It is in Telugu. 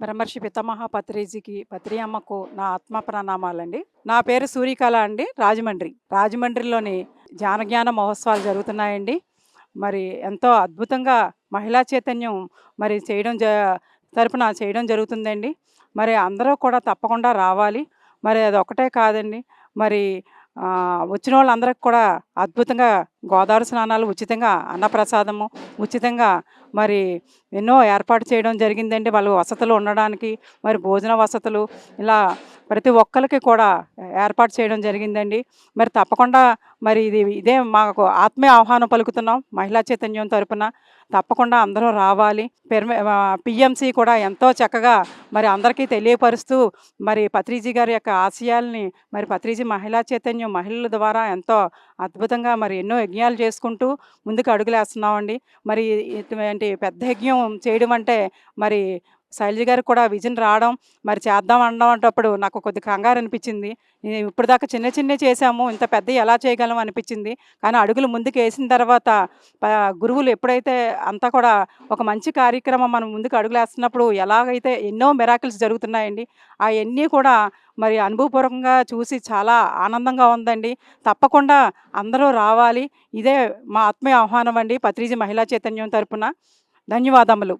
బ్రహ్మర్షి పితామహ పత్రిజీకి పత్రి అమ్మకు నా ఆత్మ ప్రణామాలండి. నా పేరు సూర్యకళ అండి. రాజమండ్రిలోని జ్ఞాన మహోత్సవాలు జరుగుతున్నాయండి. మరి ఎంతో అద్భుతంగా మహిళా చైతన్యం మరి తరపున చేయడం జరుగుతుందండి. మరి అందరూ కూడా తప్పకుండా రావాలి. మరి అదొక్కటే కాదండి. మరి వచ్చిన వాళ్ళందరికి కూడా అద్భుతంగా గోదావరి స్నానాలు ఉచితంగా, అన్నప్రసాదము ఉచితంగా, మరి ఎన్నో ఏర్పాటు చేయడం జరిగిందండి. వాళ్ళు వసతులు ఉండడానికి, మరి భోజన వసతులు ఇలా ప్రతి ఒక్కరికి కూడా ఏర్పాటు చేయడం జరిగిందండి. మరి తప్పకుండా మరి ఇదే మాకు ఆత్మీయ ఆహ్వానం పలుకుతున్నాం మహిళా చైతన్యం తరపున. తప్పకుండా అందరూ రావాలి. పిఎంసి కూడా ఎంతో చక్కగా మరి అందరికీ తెలియపరుస్తూ మరి పత్రిజీ గారి యొక్క ఆశయాల్ని, మరి పత్రిజీ మహిళా చైతన్యం మహిళల ద్వారా ఎంతో అద్భుతంగా మరి ఎన్నో యజ్ఞాలు చేసుకుంటూ ముందుకు అడుగులేస్తున్నామండి. మరి ఇటువంటి పెద్ద యజ్ఞం చేయడం అంటే మరి శైలజ గారికి కూడా విజన్ రావడం, మరి చేద్దాం అనడం అంటప్పుడు నాకు కొద్దిగా కంగారు అనిపించింది. ఇప్పటిదాకా చిన్నవి చేసాము, ఇంత పెద్దవి ఎలా చేయగలం అనిపించింది. కానీ అడుగులు ముందుకు వేసిన తర్వాత గురువులు ఎప్పుడైతే అంతా కూడా ఒక మంచి కార్యక్రమం మనం ముందుకు అడుగులేస్తున్నప్పుడు ఎలాగైతే ఎన్నో మిరాకిల్స్ జరుగుతున్నాయండి. అవన్నీ కూడా మరి అనుభవపూర్వకంగా చూసి చాలా ఆనందంగా ఉందండి. తప్పకుండా అందరూ రావాలి. ఇదే మా ఆత్మీయ ఆహ్వానం అండి పత్రిజీ మహిళా చైతన్యం తరపున. ధన్యవాదములు.